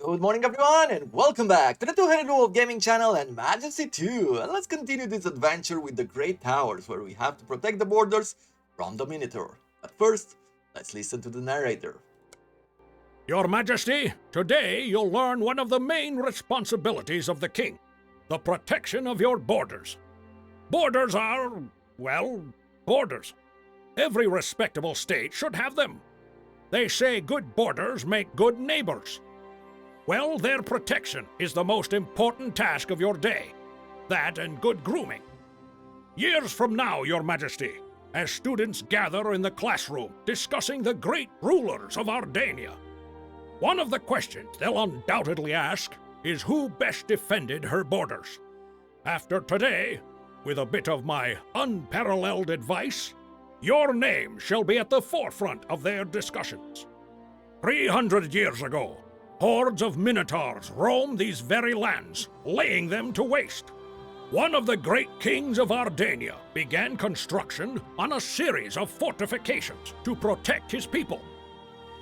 Good morning everyone and welcome back to the Two-Headed Wolf Gaming channel and Majesty 2. And let's continue this adventure with the Great Towers where we have to protect the borders from the Minotaur. But first, let's listen to the narrator. Your Majesty, today you'll learn one of the main responsibilities of the king, the protection of your borders. Borders are, well, borders. Every respectable state should have them. They say good borders make good neighbors. Well, their protection is the most important task of your day. That and good grooming. Years from now, Your Majesty, as students gather in the classroom discussing the great rulers of Ardania, one of the questions they'll undoubtedly ask is who best defended her borders. After today, with a bit of my unparalleled advice, your name shall be at the forefront of their discussions. 300 years ago, hordes of Minotaurs roamed these very lands, laying them to waste. One of the great kings of Ardania began construction on a series of fortifications to protect his people.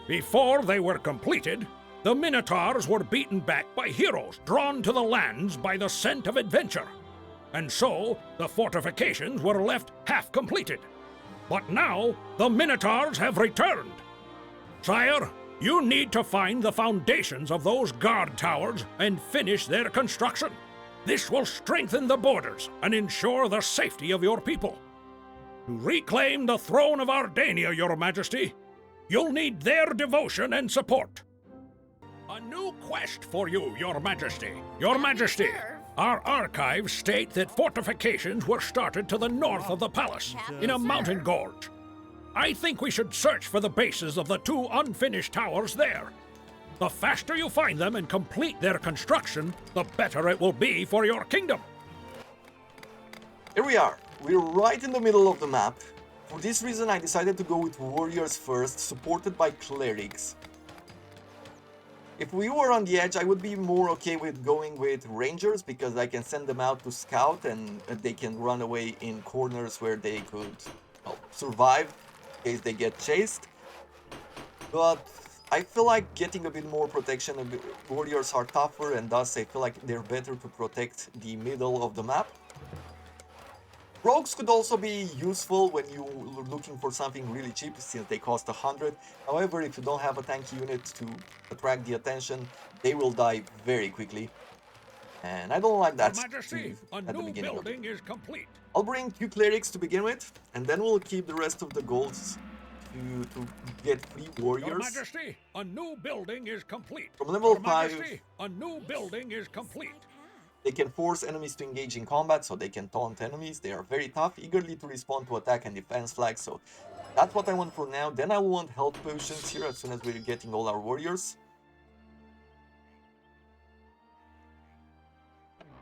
Before they were completed, the Minotaurs were beaten back by heroes drawn to the lands by the scent of adventure. And so, the fortifications were left half completed. But now, the Minotaurs have returned. Sire, you need to find the foundations of those guard towers and finish their construction. This will strengthen the borders and ensure the safety of your people. To reclaim the throne of Ardania, Your Majesty, you'll need their devotion and support. A new quest for you, Your Majesty. Your Majesty, our archives state that fortifications were started to the north of the palace, in a mountain gorge. I think we should search for the bases of the two unfinished towers there. The faster you find them and complete their construction, the better it will be for your kingdom. Here we are. We're right in the middle of the map. For this reason I decided to go with warriors first, supported by clerics. If we were on the edge, I would be more okay with going with rangers because I can send them out to scout and they can run away in corners where they could survive in case they get chased. But I feel like getting a bit more protection, warriors are tougher and thus I feel like they're better to protect the middle of the map. Rogues could also be useful when you're looking for something really cheap since they cost 100. However, if you don't have a tanky unit to attract the attention, they will die very quickly. And I don't like that. Your Majesty, a new building is complete. I'll bring 2 clerics to begin with, and then we'll keep the rest of the golds to get 3 warriors. Your Majesty, a new building is complete. From level Your 5, Majesty, a new building is complete. They can force enemies to engage in combat, so they can taunt enemies. They are very tough, eagerly to respond to attack and defense flags, so that's what I want for now. Then I will want health potions here as soon as we're getting all our warriors.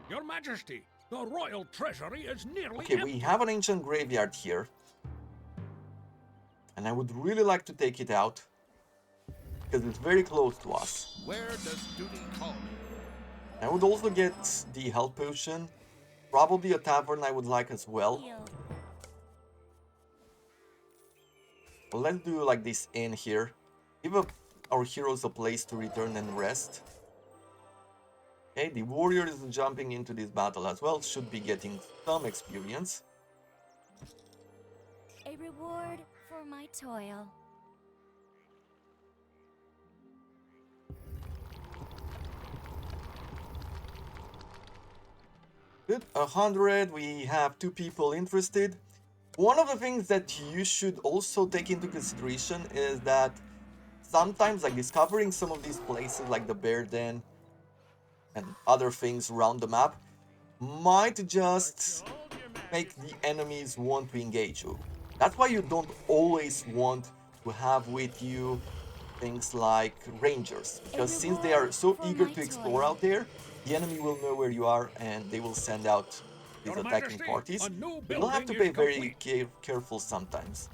Your Majesty, the royal treasury is nearly Okay, empty. we have an ancient graveyard here. And I would really like to take it out, because it's very close to us. Where does duty call me? I would also get the health potion. Probably a tavern I would like as well. Well, let's do like this inn here. Give our heroes a place to return and rest. Okay, the warrior is jumping into this battle as well. Should be getting some experience. A reward for my toil. Good, 100, we have 2 people interested. One of the things that you should also take into consideration is that sometimes like discovering some of these places like the bear den and other things around the map might just make the enemies want to engage you. That's why you don't always want to have with you things like rangers, because since they are so eager to explore out there, the enemy will know where you are and they will send out these Your attacking Majesty, parties. a new You'll have to building be is very complete. careful sometimes.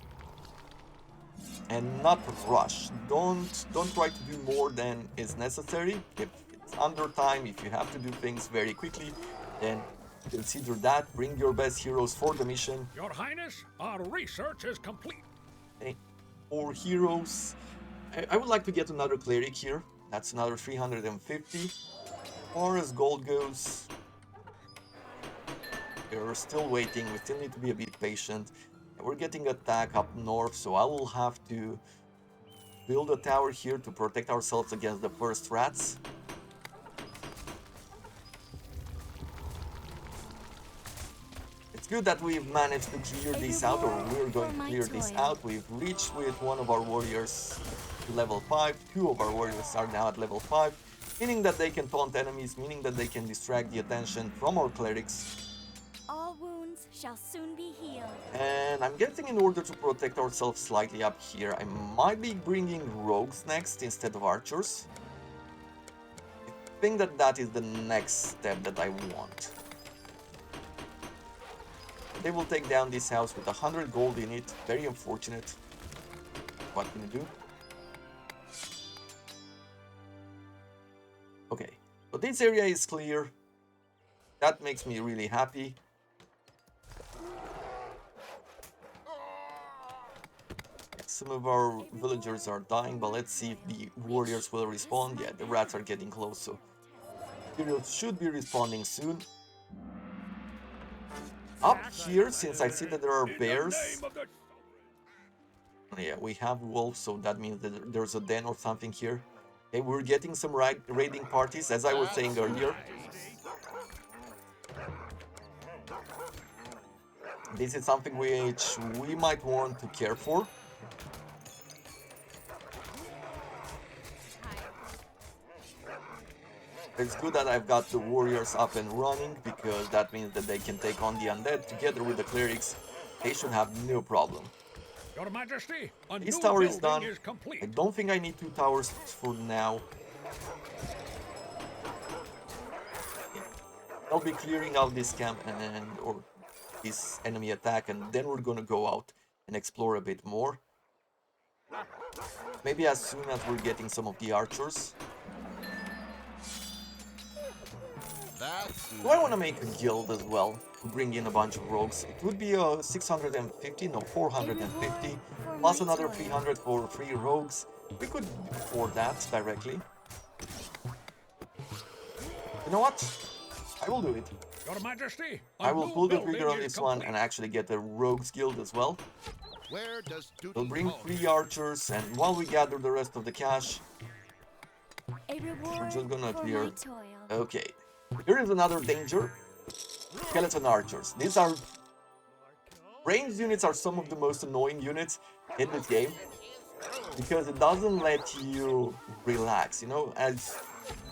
And not rush. Don't try to do more than is necessary. If it's under time, if you have to do things very quickly, then consider that. Bring your best heroes for the mission. Your Highness, our research is complete. Okay. 4 heroes. I would like to get another cleric here. That's another 350. As far as gold goes, we're still waiting. We still need to be a bit patient. We're getting attack up north, so I will have to build a tower here to protect ourselves against the first rats. It's good that we've managed to clear this out, or we're going to clear this out. We've reached with one of our warriors to level 5. 2 of our warriors are now at level 5, meaning that they can taunt enemies, meaning that they can distract the attention from our clerics. All wounds shall soon be healed. And I'm guessing in order to protect ourselves slightly up here, I might be bringing rogues next instead of archers. I think that that is the next step that I want. They will take down this house with 100 gold in it. Very unfortunate. What can you do? Okay, so this area is clear. That makes me really happy. Some of our villagers are dying, but let's see if the warriors will respawn. Yeah, the rats are getting close, so Imperials should be respawning soon. Up here, since I see that there are bears, yeah, we have wolves, so that means that there's a den or something here. Okay, we're getting some raiding parties, as I was saying earlier. This is something which we might want to care for. It's good that I've got the warriors up and running, because that means that they can take on the undead together with the clerics. They should have no problem. Your Majesty, This tower is done. I don't think I need 2 towers for now. I'll be clearing out this camp or this enemy attack, and then we're gonna go out and explore a bit more. Maybe as soon as we're getting some of the archers. Do I want to make a guild as well to bring in a bunch of rogues? It would be 650, no, 450, plus another 300 for 3 rogues. We could afford that directly. You know what? I will do it. Your Majesty, I will pull the trigger on this one and actually get a rogues guild as well. Where does duty We'll bring call 3 archers, and while we gather the rest of the cash, A reward we're just gonna for clear. my toil. Okay, here is another danger. Skeleton archers. These are ranged units, are some of the most annoying units in this game, because it doesn't let you relax. You know, as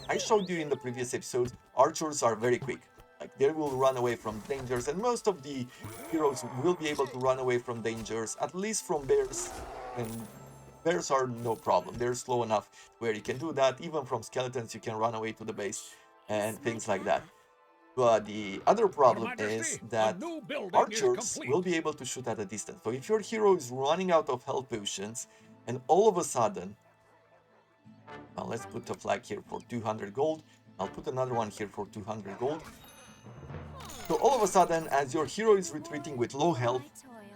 I showed you in the previous episodes, archers are very quick. Like, they will run away from dangers, and most of the heroes will be able to run away from dangers, at least from bears. And bears are no problem. They're slow enough where you can do that. Even from skeletons, you can run away to the base and things like that. But the other problem is that archers will be able to shoot at a distance. So if your hero is running out of health potions, and all of a sudden, well, let's put a flag here for 200 gold. I'll put another one here for 200 gold. So all of a sudden, as your hero is retreating with low health,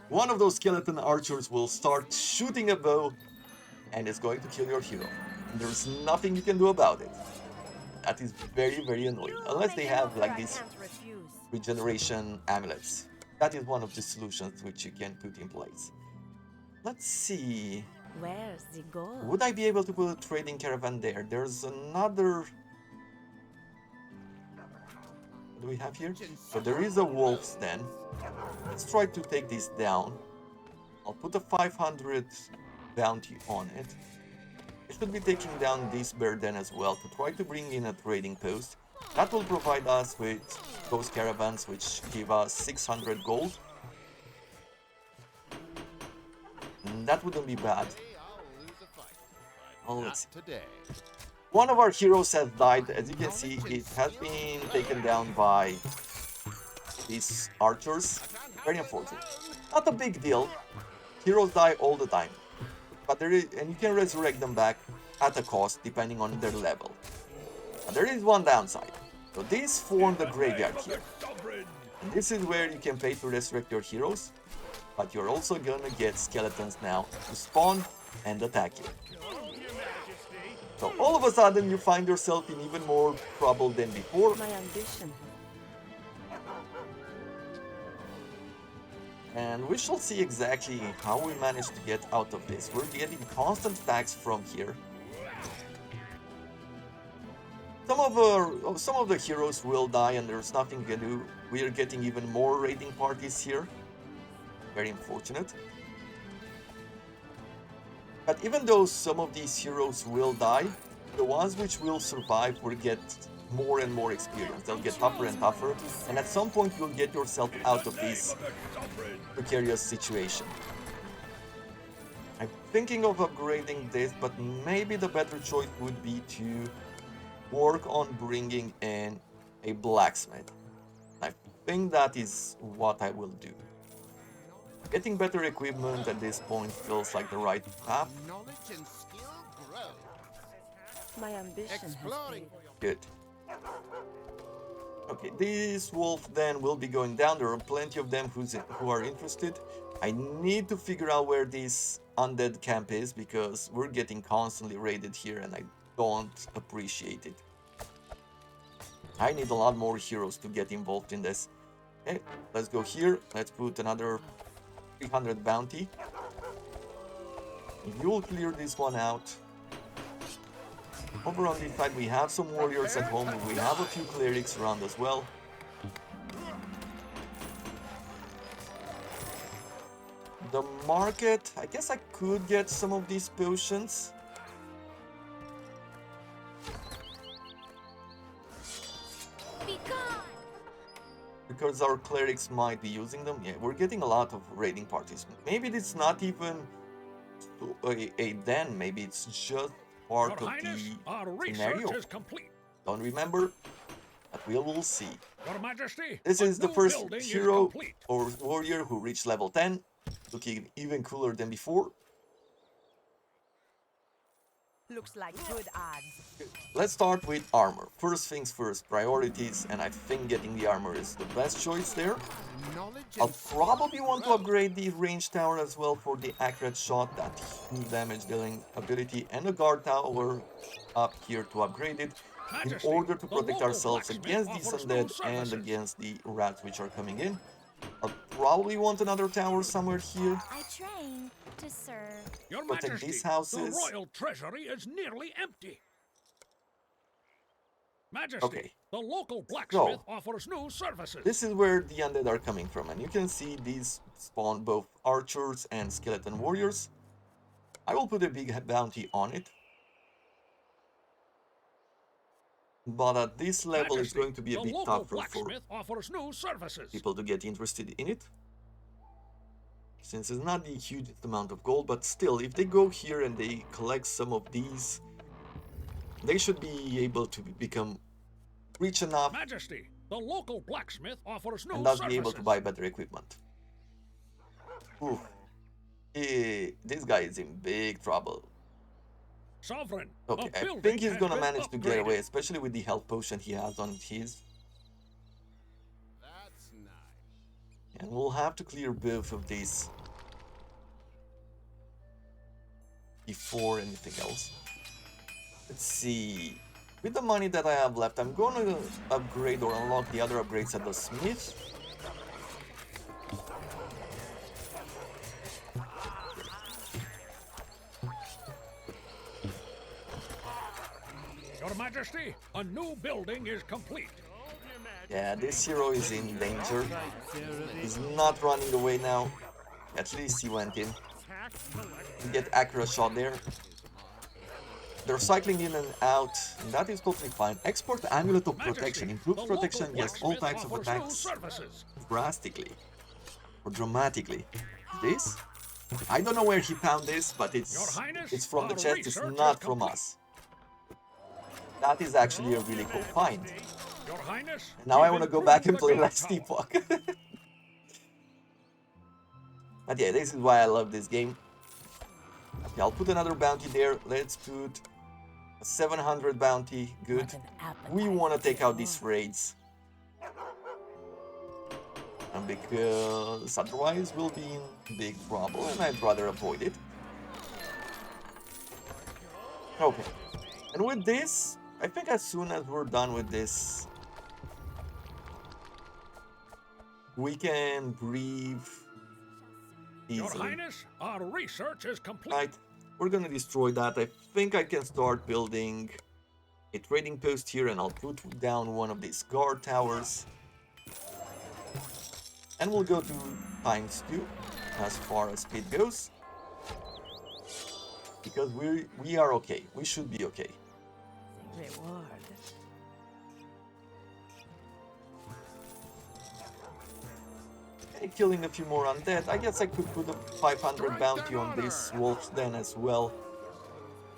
one of those skeleton archers will start shooting a bow, and it's going to kill your hero. And there's nothing you can do about it. That is very, very annoying. Unless they have like these regeneration amulets. That is one of the solutions which you can put in place. Let's see. Where's the gold? Would I be able to put a trading caravan there? There's another... What do we have here? So there is a wolf's den. Let's try to take this down. I'll put a 500 bounty on it. I should be taking down this bear den as well to try to bring in a trading post. That will provide us with those caravans which give us 600 gold. And that wouldn't be bad. Oh, let's see. One of our heroes has died. As you can see, it has been taken down by these archers. Very unfortunate. Not a big deal. Heroes die all the time. But there is, and you can resurrect them back at a cost depending on their level. But there is one downside. So these form the graveyard here. And this is where you can pay to resurrect your heroes. But you're also gonna get skeletons now to spawn and attack you. So all of a sudden you find yourself in even more trouble than before. My ambition. And we shall see exactly how we manage to get out of this. We're getting constant attacks from here. Some of the heroes will die and there's nothing we can do. We are getting even more raiding parties here. Very unfortunate. But even though some of these heroes will die, the ones which will survive will get more and more experience. They'll get tougher and tougher, and at some point you'll get yourself out of this precarious situation. I'm thinking of upgrading this, but maybe the better choice would be to work on bringing in a blacksmith. I think that is what I will do. Getting better equipment at this point feels like the right path. Knowledge and skill grow. My ambition has Exploring. faded. Good. Okay, this wolf then will be going down. There are plenty of them who are interested. I need to figure out where this undead camp is because we're getting constantly raided here and I don't appreciate it. I need a lot more heroes to get involved in this. Okay, let's go here. Let's put another 300 bounty. You'll clear this one out. Over on this side we have some warriors at home, and we have a few clerics around as well. The market, I guess I could get some of these potions. Be gone! Because our clerics might be using them. Yeah, we're getting a lot of raiding parties. Maybe it's not even a den, maybe it's just part Your of Highness, the our research scenario. is complete. Don't remember, but we will see. Your Majesty, This a is the new first building is hero complete. or warrior who reached level 10, looking even cooler than before. Looks like good odds. Let's start with armor. First things first, priorities, and I think getting the armor is the best choice there. Knowledge I'll and skill probably want to grow. upgrade the range tower as well for the accurate shot, that huge damage dealing ability, and the guard tower up here to upgrade it in Majesty, order to the protect local ourselves blacksmith against these offers no undead and services. against the rats which are coming in. I'll probably want another tower somewhere here. I train to serve. Your Protect Majesty, these houses. the royal treasury is nearly empty. Majesty, Okay. the local blacksmith offers new services. This is where the undead are coming from, and you can see these spawn both archers and skeleton warriors. I will put a big bounty on it. But at this level it's Majesty, going to be a the bit local tougher for blacksmith offers new services. people to get interested in it. Since it's not the hugest amount of gold, but still, if they go here and they collect some of these, they should be able to become rich enough Majesty, the local blacksmith offers new and thus services. be able to buy better equipment. Oof. This guy is in big trouble. Sovereign, Okay, a I building think he's has gonna been manage to get upgraded. away, especially with the health potion he has on his. That's nice. And we'll have to clear both of these before anything else. Let's see. With the money that I have left, I'm going to upgrade or unlock the other upgrades at the smith. Your Majesty, a new building is complete. Yeah, this hero is in danger. He's not running away now. At least he went in. Get accurate shot there. They're cycling in and out, and that is totally fine. Export Amulet of Protection. Improves the protection local against all blacksmith types of offers new attacks services. drastically. Or dramatically. This? I don't know where he found this, but Your Highness, it's from the our chest, it's research is not from complete. us. That is actually a really cool find. Your Highness, Now I we've want to go improved back and the play guard Last tower. Epoch. But yeah, this is why I love this game. Okay, I'll put another bounty there. Let's put a 700 bounty. Good. What an appetite We want to take out these for raids. And because otherwise we'll be in big trouble and I'd rather avoid it. Okay. And with this, I think as soon as we're done with this, we can breathe Your easily. Highness, our research is complete. Right, we're gonna destroy that. I think I can start building a trading post here, and I'll put down one of these guard towers. And we'll go to ×2 as far as speed goes. Because we are okay. We should be okay. Reward. Okay, killing a few more undead. I guess I could put a 500 bounty on this wolf's den as well.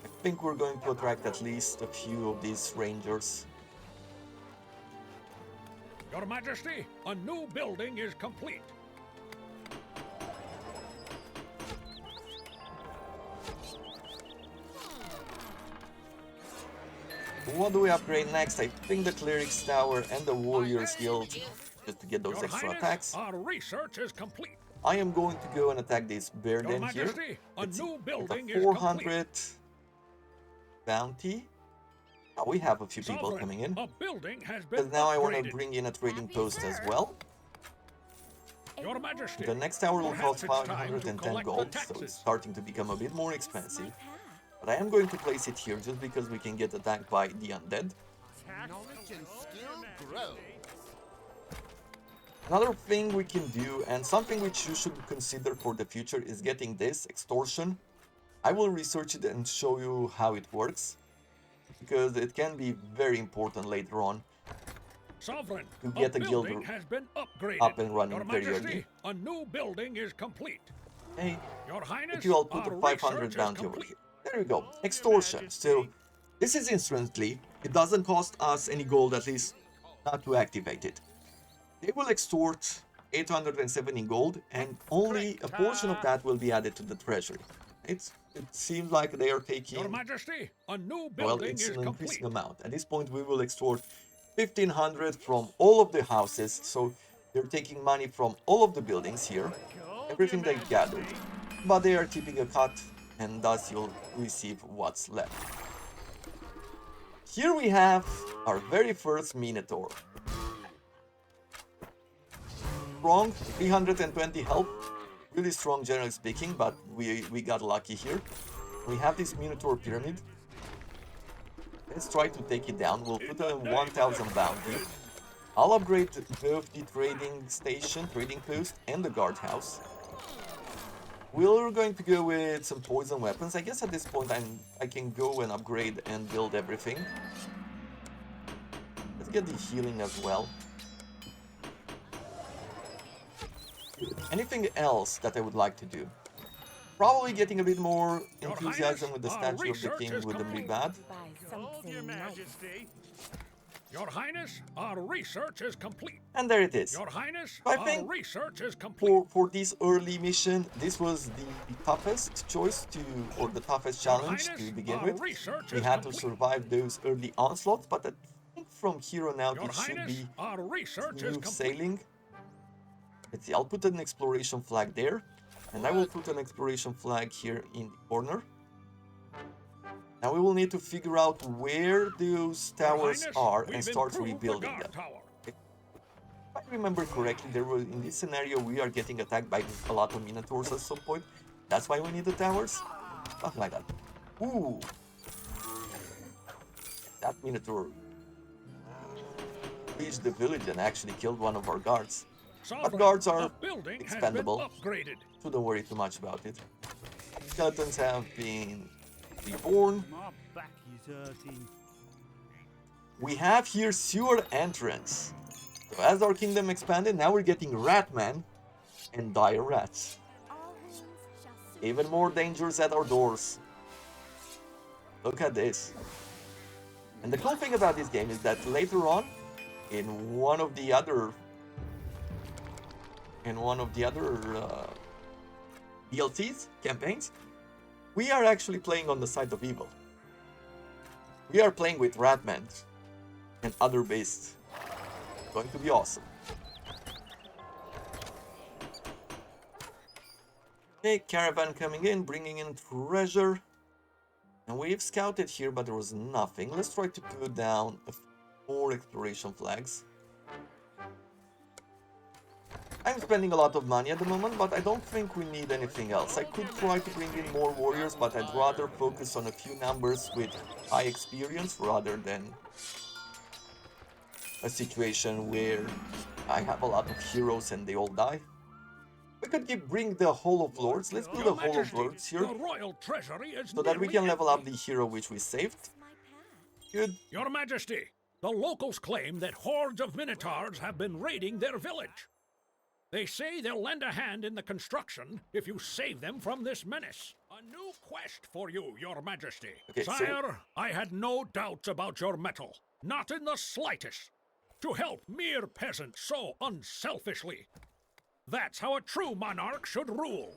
I think we're going to attract at least a few of these rangers. Your Majesty, a new building is complete. What do we upgrade next? I think the Cleric's Tower and the Warrior's Guild, just to get those Your extra Highness, attacks. our research is complete. I am going to go and attack this bear Your den here. Majesty, a Let's see, new with building a is 400 complete. bounty. Oh, we have a few people Sovereign, coming in. a building has been Because now I want to upgraded. bring in a trading Happy post as sir. well. Your Majesty, The next tower will perhaps cost it's time to 510 collect the gold, so it's taxes. starting to become a bit more expensive. My path. But I am going to place it here just because we can get attacked by the undead. Knowledge and skill grow. Another thing we can do, and something which you should consider for the future, is getting this extortion. I will research it and show you how it works, because it can be very important later on Sovereign, to get a guild building has been upgraded. up and running Your very Majesty, early. a new building is complete. Hey, Your Highness, but you all put our a 500 research is bounty over complete. here. There we go, extortion. So this is instantly, it doesn't cost us any gold, at least not to activate it. They will extort 870 gold, and only a portion of that will be added to the treasury. It seems like they are taking, Your Majesty, a new well, building it's is an complete. increasing amount. At this point we will extort 1500 from all of the houses, so they're taking money from all of the buildings here, everything they gathered, but they are keeping a cut, and thus you'll receive what's left. Here we have our very first Minotaur. Strong, 320 health, really strong generally speaking, but we got lucky here. We have this Minotaur pyramid. Let's try to take it down. We'll put a 1000 bounty. I'll upgrade both the trading post and the guardhouse. We're going to go with some poison weapons. I guess at this point I can go and upgrade and build everything. Let's get the healing as well. Anything else that I would like to do? Probably getting a bit more Your enthusiasm Highness, with the our Statue of the research King is wouldn't be complete. bad. Buy something nice. Your Highness, our research is complete. And there it is. Your Highness, I our think research is complete. For this early mission, this was the toughest choice to, or the toughest challenge to Highness, begin our with. research We is had to complete. survive those early onslaughts, but I think from here on out Your it should Highness, be our research is smooth complete. sailing. Let's see, I'll put an exploration flag there, and I will put an exploration flag here in the corner. Now we will need to figure out where those Your towers Highness, are we've and start improved the rebuilding guard them. tower. If I remember correctly, there was in this scenario we are getting attacked by a lot of minotaurs at some point. That's why we need the towers. Something like that. Ooh, that minotaur reached the village and actually killed one of our guards. Sovereign, guards are a building expendable. has been upgraded. So don't worry too much about it. Skeletons have been reborn. My back is hurting. We have here sewer entrance. So as our kingdom expanded, now we're getting Ratman and dire rats. All wounds shall soon Even more dangers at our doors. Look at this. And the cool thing about this game is that later on, in one of the other DLCs, campaigns, we are actually playing on the side of evil. We are playing with Ratman and other beasts. Going to be awesome. Okay, caravan coming in, bringing in treasure. And we've scouted here, but there was nothing. Let's try to put down more exploration flags. I'm spending a lot of money at the moment, but I don't think we need anything else. I could try to bring in more warriors, but I'd rather focus on a few numbers with high experience rather than a situation where I have a lot of heroes and they all die. We could bring the Hall of Lords. Let's put the Hall of Lords here, The royal treasury is so that we nearly can level up empty. the hero which we saved. Good. Your Majesty, the locals claim that hordes of minotaurs have been raiding their village. They say they'll lend a hand in the construction if you save them from this menace. A new quest for you, Your Majesty. Okay, so- Sire, I had no doubts about your mettle. Not in the slightest. To help mere peasants so unselfishly. That's how a true monarch should rule.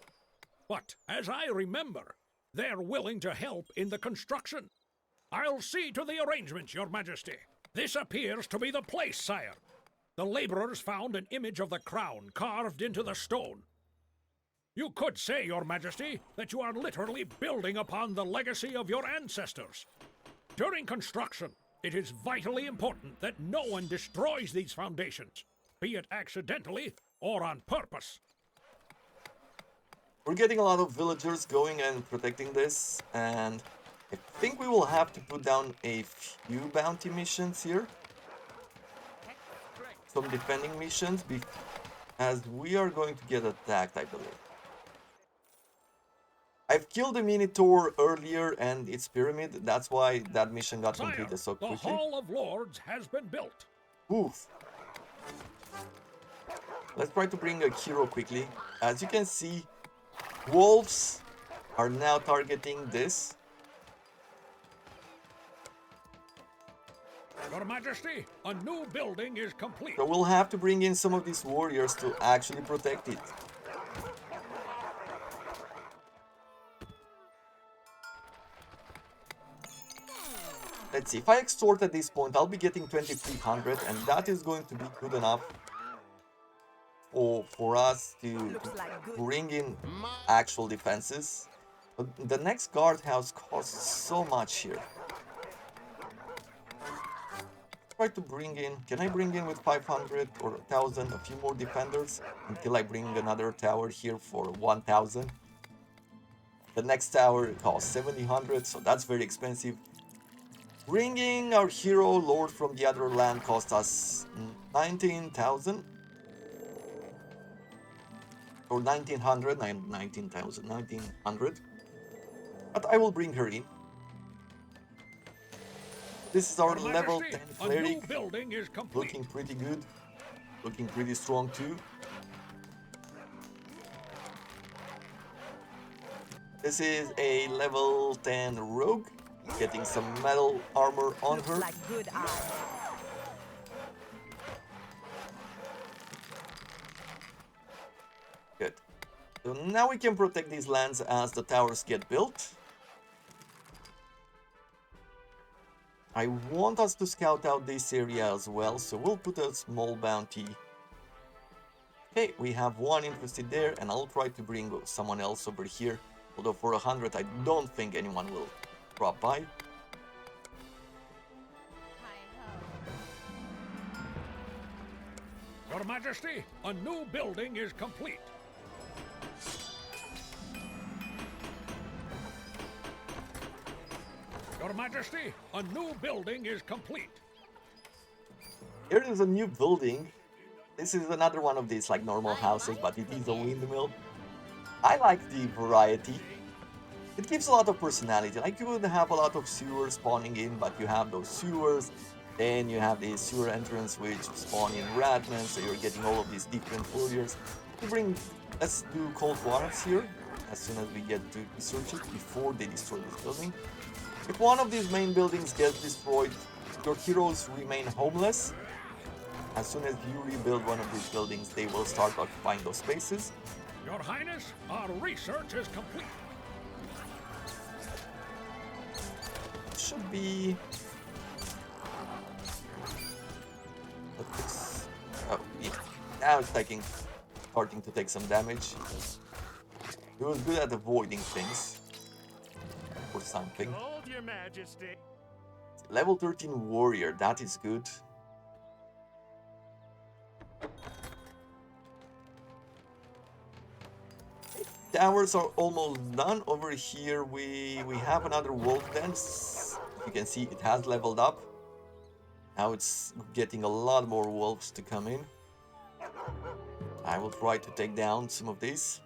But, as I remember, they're willing to help in the construction. I'll see to the arrangements, Your Majesty. This appears to be the place, sire. The laborers found an image of the crown carved into the stone. You could say, Your Majesty, that you are literally building upon the legacy of your ancestors. During construction, it is vitally important that no one destroys these foundations, be it accidentally or on purpose. We're getting a lot of villagers going and protecting this, and I think we will have to put down a few bounty missions here. Some defending missions, as we are going to get attacked, I believe. I've killed the Minotaur earlier and its pyramid, that's why that mission got Sire, completed so the quickly. Hall of Lords has been built. Oof. Let's try to bring a hero quickly. As you can see, wolves are now targeting this. Your Majesty, a new building is complete. So we'll have to bring in some of these warriors to actually protect it. Let's see, if I extort at this point, I'll be getting 2300, and that is going to be good enough for us to bring in actual defenses. But the next guardhouse costs so much here. Try to bring in, can I bring in with 500 or 1000 a few more defenders until I bring another tower here for 1000. The next tower costs 700, so that's very expensive. Bringing our hero lord from the other land cost us 19,000 or 1900, 19,000, 1900. But I will bring her in. This is our Your level Majesty, 10 a new cleric, building is complete. looking pretty good, looking pretty strong too. This is a level 10 rogue, getting some metal armor on Looks her. like good eyes. Good. So now we can protect these lands as the towers get built. I want us to scout out this area as well, so we'll put a small bounty. Okay, we have one interested there, and I'll try to bring someone else over here. Although for 100, I don't think anyone will drop by. Your Majesty, a new building is complete. Your Majesty, a new building is complete. Here is a new building. This is another one of these like normal houses, but it is a windmill. I like the variety. It gives a lot of personality. Like you would have a lot of sewers spawning in, but you have those sewers. Then you have the sewer entrance which spawn in ratmen, so you're getting all of these different warriors. Let's do cold wars here, as soon as we get to research it, before they destroy this building. If one of these main buildings gets destroyed, your heroes remain homeless. As soon as you rebuild one of these buildings, they will start occupying those spaces. Your Highness, our research is complete. It should be... Oh, yeah. Now it's starting to take some damage. He was good at avoiding things. For something. Hold your majesty. Level 13 warrior, that is good. Towers are almost done. Over here we have another wolf dance. You can see it has leveled up. Now it's getting a lot more wolves to come in. I will try to take down some of these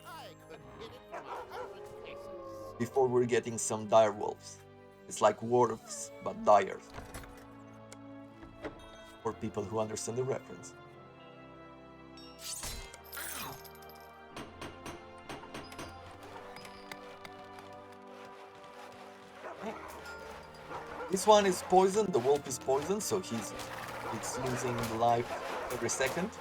I could hit it from 100 paces. before we're getting some dire wolves. It's like wolves, but dire. For people who understand the reference. This one is poisoned, the wolf is poisoned, so it's losing life every second.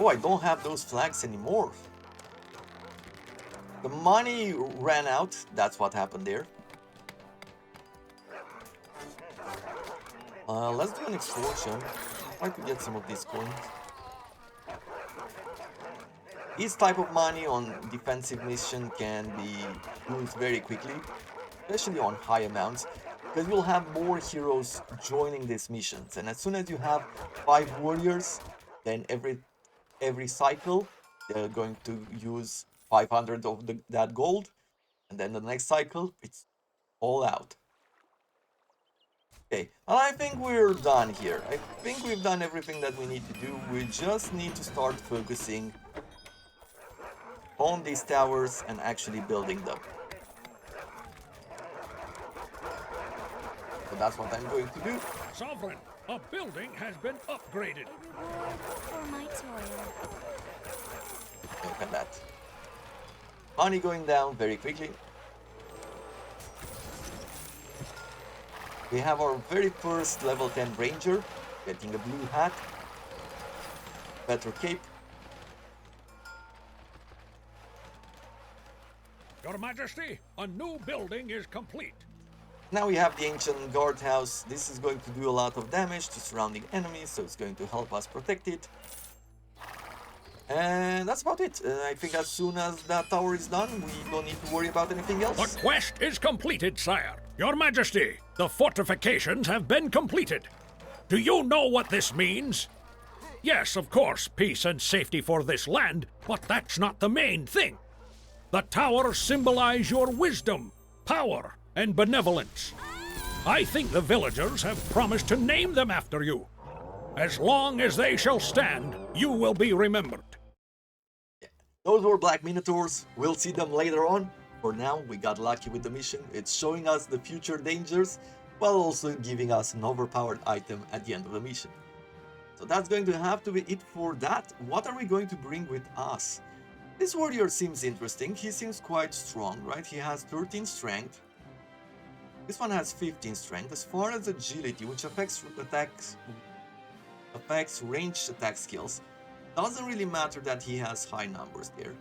Oh, I don't have those flags anymore. The money ran out, that's what happened there. Let's do an explosion. Try to get some of these coins. This type of money on defensive mission can be used very quickly, especially on high amounts, because you'll have more heroes joining these missions. And as soon as you have 5 warriors, then every cycle they're going to use 500 of that gold, and then the next cycle it's all out. Okay, and I think we're done here. I think we've done everything that we need to do. We just need to start focusing on these towers and actually building them. So that's what I'm going to do. Sovereign, a building has been upgraded. A reward for my toil. Look at that. Money going down very quickly. We have our very first level 10 ranger getting a blue hat, better cape. Your Majesty, a new building is complete. Now we have the ancient guardhouse. This is going to do a lot of damage to surrounding enemies, so it's going to help us protect it. And that's about it. I think as soon as that tower is done, we don't need to worry about anything else. The quest is completed, sire. Your Majesty, the fortifications have been completed. Do you know what this means? Yes, of course, peace and safety for this land, but that's not the main thing. The towers symbolize your wisdom, power, and benevolence. I think the villagers have promised to name them after you. As long as they shall stand, you will be remembered. Those were black minotaurs. We'll see them later on. For now, we got lucky with the mission. It's showing us the future dangers, while also giving us an overpowered item at the end of the mission. So that's going to have to be it for that. What are we going to bring with us? This warrior seems interesting. He seems quite strong, right? He has 13 strength. This one has 15 strength. As far as agility, which affects ranged attack skills, doesn't really matter that he has high numbers there.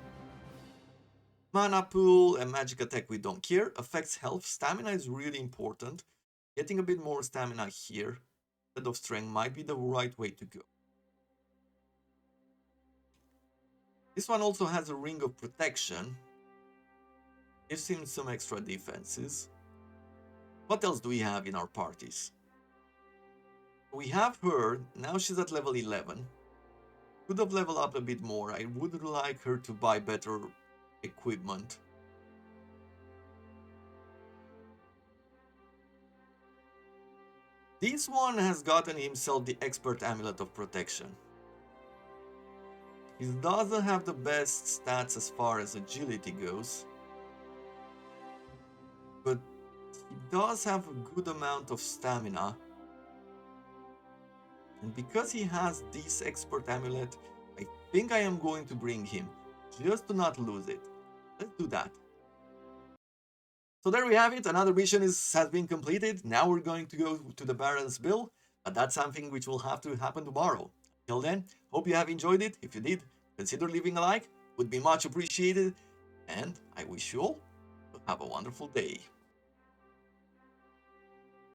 Mana pool and magic attack we don't care. Affects health. Stamina is really important. Getting a bit more stamina here instead of strength might be the right way to go. This one also has a ring of protection. Gives him some extra defenses. What else do we have in our parties? We have her. Now she's at level 11. Could have leveled up a bit more. I would like her to buy better equipment. This one has gotten himself the expert amulet of protection. He doesn't have the best stats as far as agility goes, but he does have a good amount of stamina. And because he has this expert amulet, I think I am going to bring him, just to not lose it. Let's do that. So there we have it, another mission has been completed. Now we're going to go to the Baron's Bill, but that's something which will have to happen tomorrow. Till then, hope you have enjoyed it. If you did, consider leaving a like, would be much appreciated. And I wish you all to have a wonderful day.